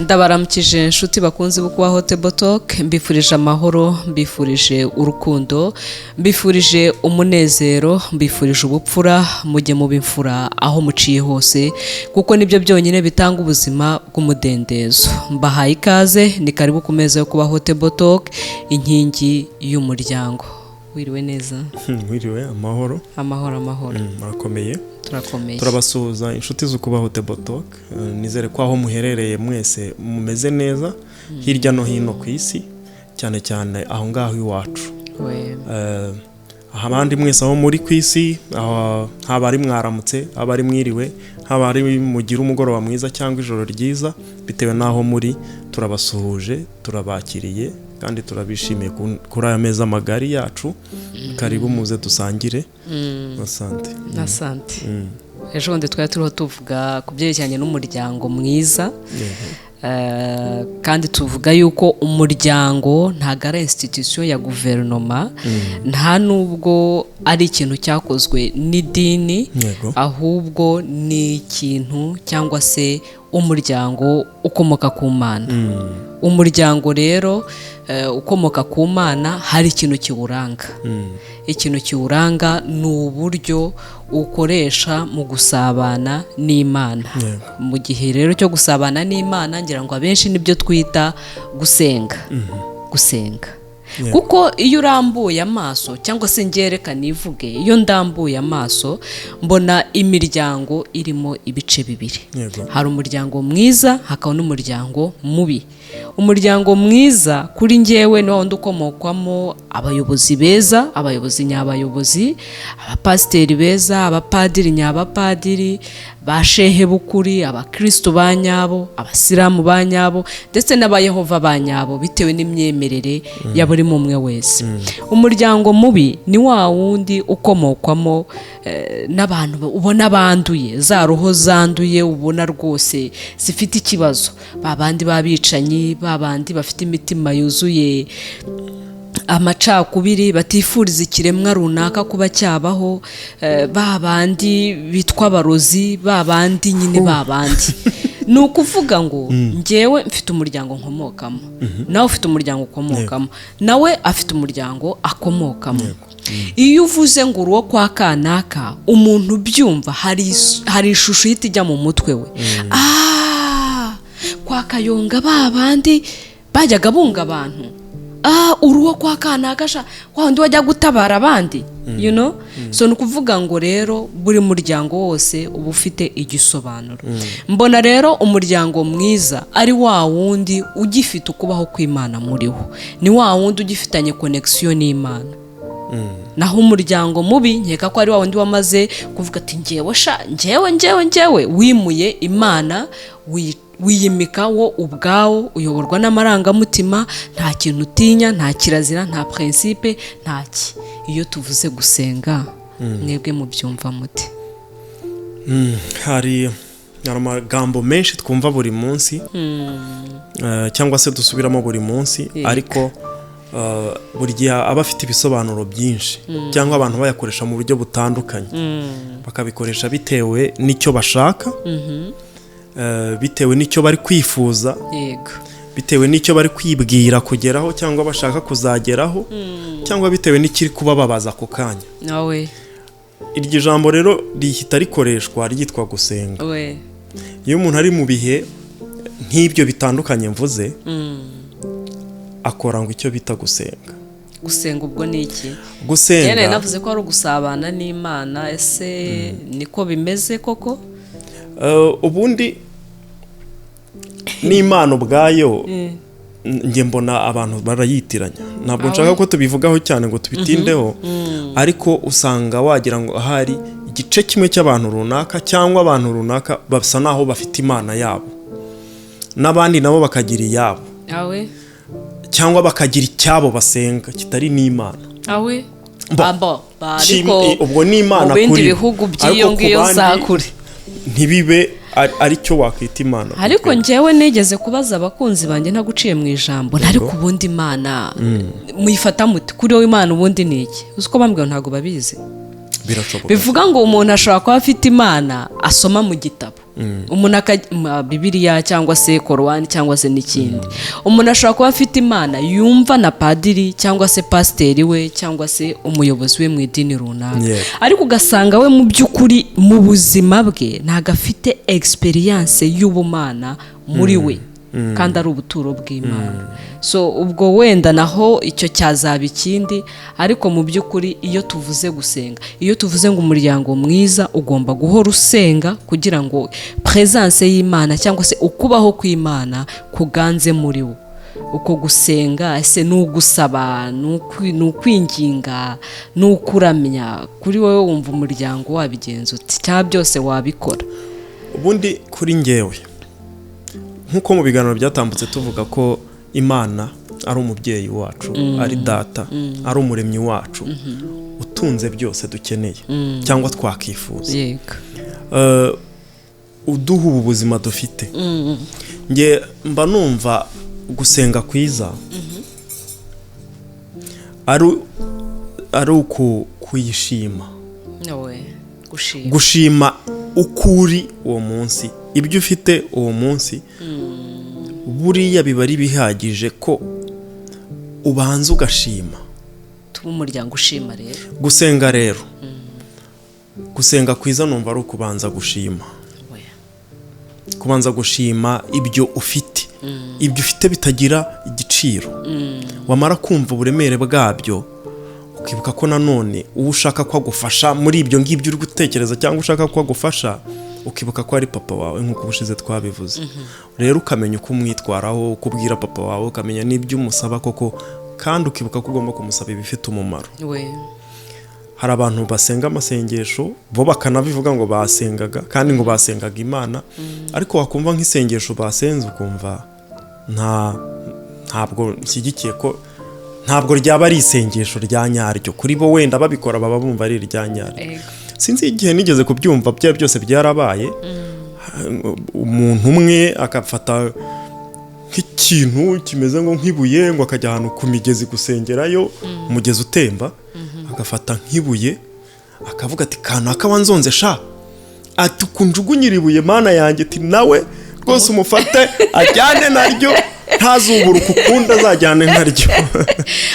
Ndabaramukije inshuti bakunze bukubaho Table Talk, mbifurije amahoro, mbifurije urukundo, mbifurije umunezero, mbifurije ubupfura, mujye mu bimfura aho muciye hose kuko nibyo byonyine bitanga ubuzima bw'umudendezo. Mbahaye ikaze, ni karibu ku meza yo kubaho Table Talk, inkingi y'umuryango. Wiriwe neza? Wiriwe, amahoro. Amahoro. Murakomeye? Turakomeye. Turabasuhuza inshuti zo kubaho Table Talk. Nizere ko aho muherereye mwese mumeze neza hirya no hino ku isi, cyane cyane aho ngaho iwacu. Abandi mwese aho muri ku isi, haba ari mwaramutse, haba ari mwiriwe, haba ari mugira umugoroba mwiza cyangwa ijoro ryiza, bitewe n'aho muri, turabasuhuje, turabakiriye kandi turabishimiye kuri aya meza magari yacu. Karibu muze dusangire. Asante. Ejo bundi twari turiho tuvuga ku byerekeranye n'umuryango mwiza, kandi tuvuga yuko umuryango ntabwo ari institution ya guverinoma, nta nubwo ari ikintu cyakozwe n'idini, ahubwo ni ikintu cyangwa se umuryango ukomoka ku Mana. Umuryango rero ukomoka ku Mana hari ikintu kiwuranga. Ikintu kiwuranga ni uburyo ukoresha mu gusabana n'Imana. Mu gihe rero cyo gusabana n'Imana, ngira ngo abenshi nibyo twita gusenga. Kuko iyo urambuye amaso cyangwa se ngereka nivuge, iyo ndambuye amaso mbona imiryango irimo ibice bibiri. Hari umuryango mwiza, hakaba n'umuryango mubi. Umuryango mwiza kuri njyewe ni wundi ukomokwamo abayobozi beza, abayobozi nyabayobozi, abapasiteri beza, abapadiri nyabapadiri, ba shehe bukuri, abakristo ba nyabo, abasilamu ba nyabo, ndetse n'abayehova ba nyabo, bitewe n'imyemerere ya buri umwe wese. Umuryango mubi ni wa wundi ukomokwamo n'abantu ubona banduye, za roho zanduye, ubona rwose zifite ikibazo, babandi babicanyi, babandi bafite imitima yuzuye amacakubiri, batifuriza ikiremwa runaka kuba cyabaho, babandi bitwa abarozi, babandi nyine babandi. Ni ukuvuga ngo njyewe mfite umuryango nkomokamo, nawe ufite umuryango ukomokamo, nawe afite umuryango akomokamo. Iyo uvuze ngo uruwo kwa kanaka, umuntu byumva hari ishusho ihita ijya mu mutwe we. Kwa Kayonga babandi bajyaga bunga abantu, uruwo kwa kanaka wandi wajya gutabara abandi, so ni ukuvuga ngo rero buri muryango wose uba ufite igisobanuro. Mbona rero umuryango mwiza ari wa wundi ugifite ukubaho kw'Imana muriho, ni wa wundi ugifitanye connection n'Imana. Naho umuryango mubi nkeka ko ari wa wundi wamaze kuvuga ati njyewe wimuye Imana, wiyimika wo ubwawo, uyoborwa n'amarangamutima, nta kintu utinya, nta kirazira, nta principe, ntaki. Iyo tuvuze gusenga, mwebwe mubyumva mute? Hari amagambo menshi twumva buri munsi, cyangwa se dusubiramo buri munsi, ariko buri gihe aba afite ibisobanuro byinshi, cyangwa abantu bayakoresha mu buryo butandukanye. Bakabikoresha bitewe n'icyo bashaka, bitewe n'icyo bari kwifuza, bitewe n'icyo bari kwibwira kugeraho cyangwa bashaka kuzageraho, cyangwa bitewe n'ikiri kubababaza ako kanya. Iryo jambo rero rihita rikoreshwa ryitwa gusenga. Iyo umuntu ari mu bihe nk'ibyo bitandukanye mvuze, akora ngo icyo bita gusenga. Gusenga ubwo ni iki? Gusenga navuze ko ari ugusabana n'Imana. Ese niko bimeze koko? Ubundi n'Imana ubwayo njye mbona abantu barayitiranya. Ntabwo nshaka ko tubivugaho cyane ngo tubitindeho, ariko usanga wagira ngo hari igice kimwe cy'abantu runaka, cyangwa abantu runaka basa naho bafite Imana yabo, n'abandi nabo bakagira iyabo, cyangwa bakagira icyabo basenga kitari n'Imana. Ubwo ni Imana kuri mu bindi bihugu by'iyo ngiyo za kure ntibibe ari cyo wakwita Imana. Ariko njyewe negeze kubaza abakunzi banjye ntaguciye mu ijambo, ariko ubundi Imana muyifata muti? Kuri wowe Imana ubundi ni iki? Uzi ko bambwiye ntabwo babizi. Birashoboka. Bivuga ngo umuntu ashobora kuba afite Imana asoma mu gitabo, umuntu Bibiliya cyangwa se korowani cyangwa se n'ikindi, umuntu ashobora kuba afite imana yumva na padiri cyangwa se pasiteri we cyangwa se umuyobozi we mu idini runaka, ariko ugasanga we mu by'ukuri mu buzima bwe ntabwo afite egisperiyanse y'ubumana muri we, kandi ari ubuturo bw'Imana. So ubwo wenda naho icyo cyazaba ikindi, ariko mu by'ukuri iyo tuvuze gusenga, iyo tuvuze ngo umuryango mwiza ugomba guhora usenga kugira ngo presence y'Imana cyangwa se ukubaho kw'Imana kuganze muri wo. Uko gusenga ese n'ugusaba, n'ukwinginga, n'ukuramya, kuri wowe wumva umuryango wabigenza uti cyangwa byose wabikora? Ubundi kuri njyewe, nk'uko mu biganiro byatambutse tuvuga ko Imana ari umubyeyi wacu, ari data, ari umuremyi wacu, utunze byose dukeneye cyangwa twakifuza, uduha ubu buzima dufite. Nge mba numva gusenga kwiza ari ukuyishima, gushima ukuri uwo munsi, ibyo ufite uwo munsi, buriya biba ari bihagije ko ubanza ugashima. Tuba umuryango ushima rero. Gusenga rero, gusenga kwiza numva ari ukubanza gushima, kubanza gushima ibyo ufite, ibyo ufite bitagira igiciro. Wamara kumva uburemere bwabyo, ukibuka ko nanone uwo ushaka ko agufasha muri ibyo ngibyo uri gutekereza cyangwa ushaka ko agufasha, ukibuka ko ari papa wawe nk'uko ubushize twabivuze. Rero ukamenya uko umwitwaraho, uko ubwira papa wawe, ukamenya n'ibyo umusaba koko, kandi ukibuka ko ugomba kumusaba ibifite umumaro. Hari abantu basenga amasengesho bo bakanabivuga ngo basengaga, kandi ngo basengaga Imana, ariko wakumva nk'isengesho basenze ukumva ntabwo nshyigikiye ko, ntabwo ryaba ari isengesho rya nyaryo kuri bo. Wenda babikora baba bumva ari irya nyaryo. Sinzi igihe nigeze kubyumva, byose byarabaye, umuntu umwe akafata nk'ikintu kimeze ngo nk'ibuye, ngo akajya ahantu ku migezi gusengerayo, umugezi utemba, agafata nk'ibuye akavuga ati kanaka wanzonze sha, ati kunjugunyira ibuye Mana yanjye, ati nawe rwose umufate ajyane naryo, ntazubura ukukunda azajyane naryo.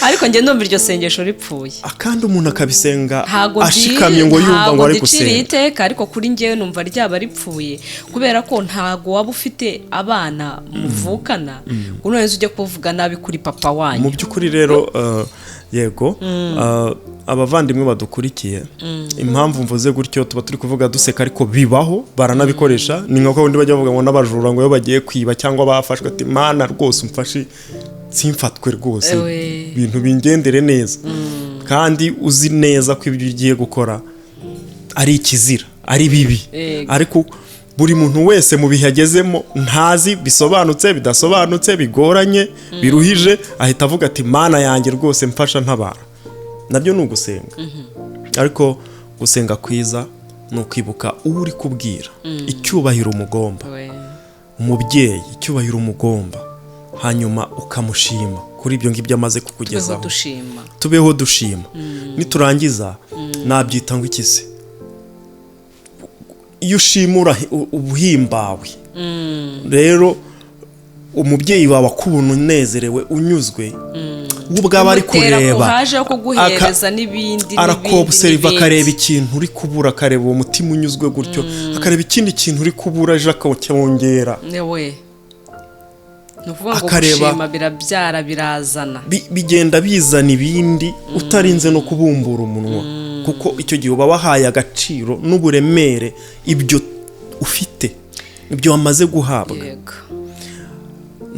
Ariko njye ndumva iryo sengesho ripfuye, kandi umuntu akabisenga ashikamye ngo yumva ngo ari gusenga. Ntabwo iteka, ariko kuri njyewe numva ryaba ripfuye, kubera ko ntago waba ufite abana muvukana ngo nonese ujye kuvuga nabi kuri papa wanyu. Mu by'ukuri rero yego, abavandimwe badukurikiye, impamvu mvuze gutyo tuba turi kuvuga duseka, ariko bibaho, baranabikoresha. Ni nka undi bajya bavuga ngo n'abajura ngo iyo bagiye kwiba cyangwa bafashwe, ati Mana rwose umfashe simfatwe rwose, ibintu bingendere neza. Kandi uzi neza ko ibyo ugiye gukora ari ikizira, ari bibi, ariko buri muntu wese mu bihe agezemo ntazi bisobanutse, bidasobanutse, bigoranye, biruhije, ahita avuga ati Mana yanjye rwose mfasha ntabara. Nabyo ni ugusenga. Ariko gusenga kwiza ni ukwibuka uwo uri kubwira, icyubahiro umugomba, umubyeyi icyubahiro umugomba, hanyuma ukamushima kuri ibyo ngibyo amaze kukugezaho. Tubeho dushima. Niturangiza nabyita ngo ikize, iyo ushimura ubuhimbawe. Rero umubyeyi wawe akubona unezerewe, unyuzwe, ubwaba ari kureba, arakobuseriva, akareba ikintu uri kubura, akareba uwo mutima unyuzwe gutyo, akareba ikindi kintu uri kubura aje akacyongera. Akareba birabyara, birazana, bigenda bizana ibindi utarinze no kubumbura umunwa, kuko icyo gihe uba wahaye agaciro n'uburemere ibyo ufite, ibyo wamaze guhabwa.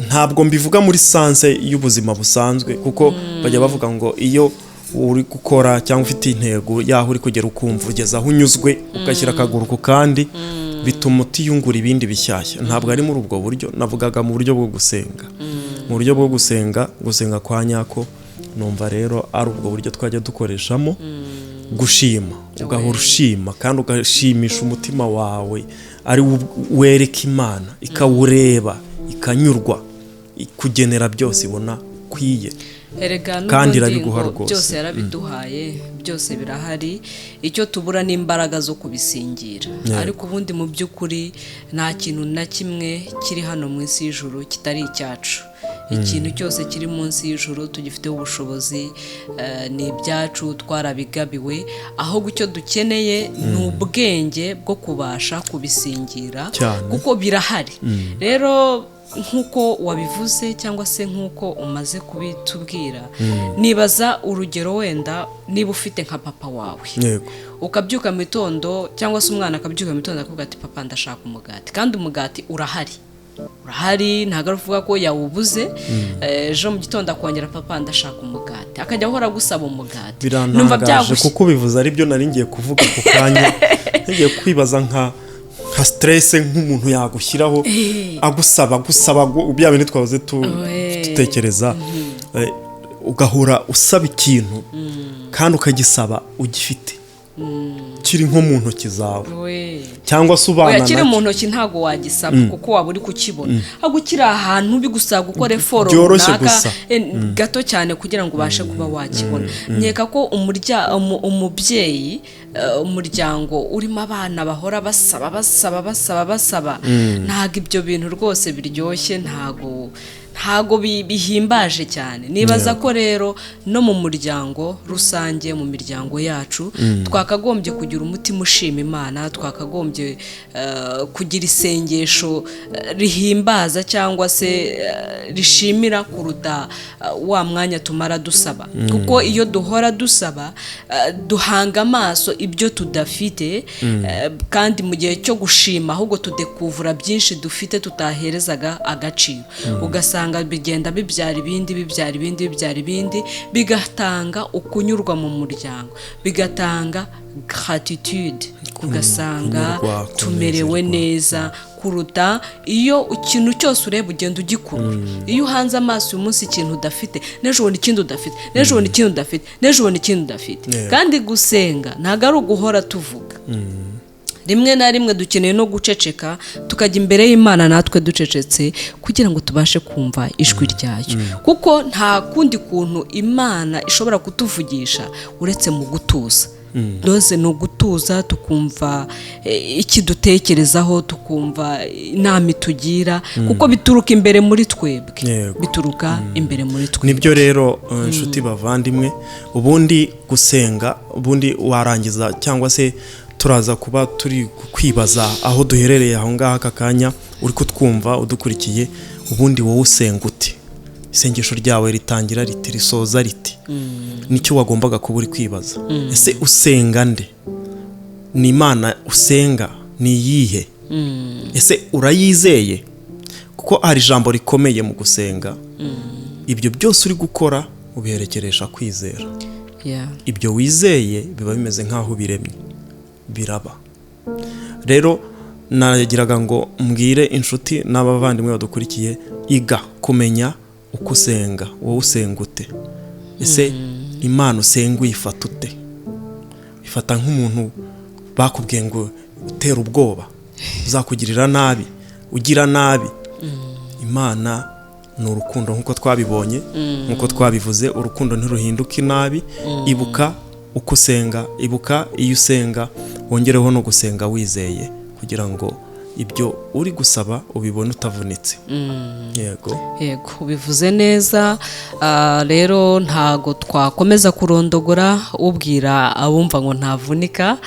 Ntabwo mbivuga muri sanse y'ubuzima busanzwe, kuko bajya bavuga ngo iyo uri gukora cyangwa ufite intego yaho uri kugera ukumva ugeze aho unyuzwe, ugashyira akaguru ku kandi, bituma utiyungura ibindi bishyashya. Ntabwo ari muri ubwo buryo, navugaga mu buryo bwo gusenga. Mu buryo bwo gusenga kwa nyako, numva rero ari ubwo buryo twajya dukoreshamo gushima, ugahora ushima kandi ugashimisha umutima wawe, ari wereka Imana, ikawureba, ikanyurwa, ikugenera byose ibona ukwiye kandi irabiguha rwose. Byose yarabiduhaye, byose birahari, icyo tubura ni imbaraga zo kubisingira. Ariko ubundi mu by'ukuri nta kintu na kimwe kiri hano mu isi y'ijuru kitari icyacu. Ikintu cyose kiri munsi y'ijuru tugifiteho ubushobozi, ni ibyacu, twarabigabiwe, ahubwo icyo dukeneye ni ubwenge bwo kubasha kubisingira kuko birahari. Rero nk'uko wabivuze cyangwa se nk'uko umaze kubitubwira, nibaza urugero wenda niba ufite nka papa wawe ukabyuka mu gitondo cyangwa se umwana akabyuka mu gitondo akavuga ati papa ndashaka umugati, kandi umugati urahari ntabwo ari uvuga ko yawubuze, ejo mu gitondo akongera papa ndashaka umugati, akajya ahora gusaba umugati. Birantangaje kuko ubivuze ari byo nari ngiye kuvuga ku kanya, ngiye kwibaza nka stress nk'umuntu yagushyiraho agusaba bya bintu twavuze tutekereza, ugahora usaba ikintu kandi ukagisaba ugifite kiri nko mu ntoki zawe cyangwa se ubana kiri mu ntoki ntago wagisaba kuko waba uri kukibona, ahubwo kiri ahantu bigusaba gukora effort runaka gato cyane kugira ngo ubashe kuba wakibona. Nkeka ko umubyeyi, umuryango urimo abana bahora basaba, ntago ibyo bintu rwose biryoshye, ntago bihimbaje cyane. Nibaza ko rero no mu muryango rusange, mu miryango yacu twakagombye kugira umutima ushima Imana, twakagombye kugira isengesho rihimbaza cyangwa se rishimira kuruta wa mwanya tumara dusaba, kuko iyo duhora dusaba duhanga amaso ibyo tudafite, kandi mu gihe cyo gushima ahubwo tudekuvura byinshi dufite tutaherezaga agaciro, ugasanga bigenda bibyara ibindi bigatanga ukunyurwa mu muryango, bigatanga gratitude, ugasanga tumerewe neza kuruta iyo ikintu cyose ureba ugenda ugikurura. Iyo uhanze amaso uyu munsi ikintu udafite, n'ejo ubona ikindi udafite, n'ejo ubona ikindi udafite, n'ejo ubona ikindi udafite. Kandi gusenga ntabwo ari uguhora tuvuga, rimwe na rimwe dukeneye no guceceka tukajya imbere y'Imana natwe ducecetse kugira ngo tubashe kumva ijwi ryayo, kuko nta kundi kuntu Imana ishobora kutuvugisha uretse mu gutuza. Doze ni ugutuza tukumva iki dutekerezaho, tukumva inama itugira, kuko bituruka imbere muri twebwe, bituruka imbere muri twebwe. Nibyo rero inshuti bavandimwe, ubundi gusenga, ubundi warangiza cyangwa se turaza kuba turi kwibaza aho duherereye aho ngaho aka kanya uri kutwumva udukurikiye, ubundi wowe usenga ute? Isengesho ryawe ritangira riti, risoza riti? Nicyo wagombaga kuba uri kwibaza. Ese usenga nde? Ni Imana usenga ni iyihe? Ese urayizeye? Kuko hari ijambo rikomeye mu gusenga, ibyo byose uri gukora ubiherekeresha kwizera. Ibyo wizeye biba bimeze nk'aho biremye, biraba. Rero nagiraga ngo mbwire inshuti n'abavandimwe badukurikiye, iga kumenya uko usenga. Wowe usenga ute? Ese Imana usenga uyifata ute? Ifata nk'umuntu bakubwiye ngo utera ubwoba, uzakugirira nabi, ugira nabi. Imana ni urukundo nk'uko twabibonye, nk'uko twabivuze, urukundo ntiruhinduka inabi. Ibuka uko usenga, ibuka iyo usenga wongereho no gusenga wizeye, kugira ngo ibyo uri gusaba ubibone utavunitse. Yego ubivuze neza. Rero ntago twakomeza kurondogora ubwira abumva ngo ntavunika.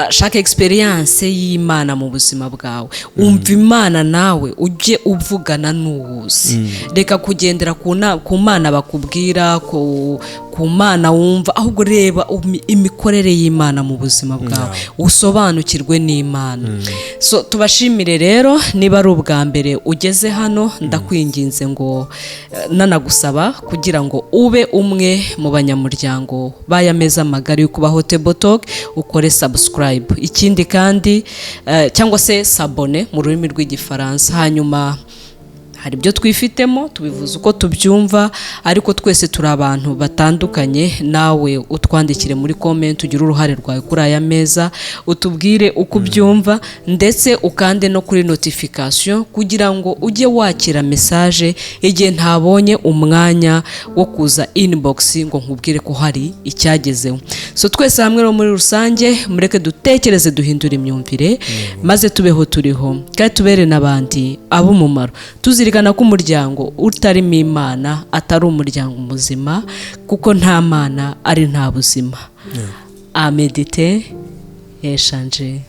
Shaka experience y'Imana mu buzima bwawe, umva Imana nawe ujye uvugana n'uwuzi. Reka kugendera ku Mana bakubwira, ku Mana wumva, ahubwo reba imikorere y'Imana mu buzima bwawe, usobanukirwe n'Imana. So tubashimire rero, niba ari ubwa mbere ugeze hano, ndakwinginze ngo nanagusaba kugira ngo ube umwe mu banyamuryango b'Ayameza Magari yo kubaho Table Talk, ukore subscribe. Ikindi kandi cyangwa se s'abone mu rurimi rw'igifaransa, hanyuma hari ibyo twifitemo tubivuze uko tubyumva, ariko twese turi abantu batandukanye. Nawe utwandikire muri comment, ugire uruhare rwawe kuri aya meza, utubwire uko ubyumva, ndetse ukande no kuri notification kugira ngo ujye wakira message igihe ntabonye umwanya wo kuza inbox ngo nkubwire ko hari icyagezeho. So twese hamwe no muri rusange mureke dutekereze, duhindura imyumvire, maze tubeho turiho kandi tubere n'abandi ab'umumaro. Tuzirikana ko umuryango utarimo Imana atari umuryango muzima, kuko nta Mana ari nta buzima. A méditer et échanger.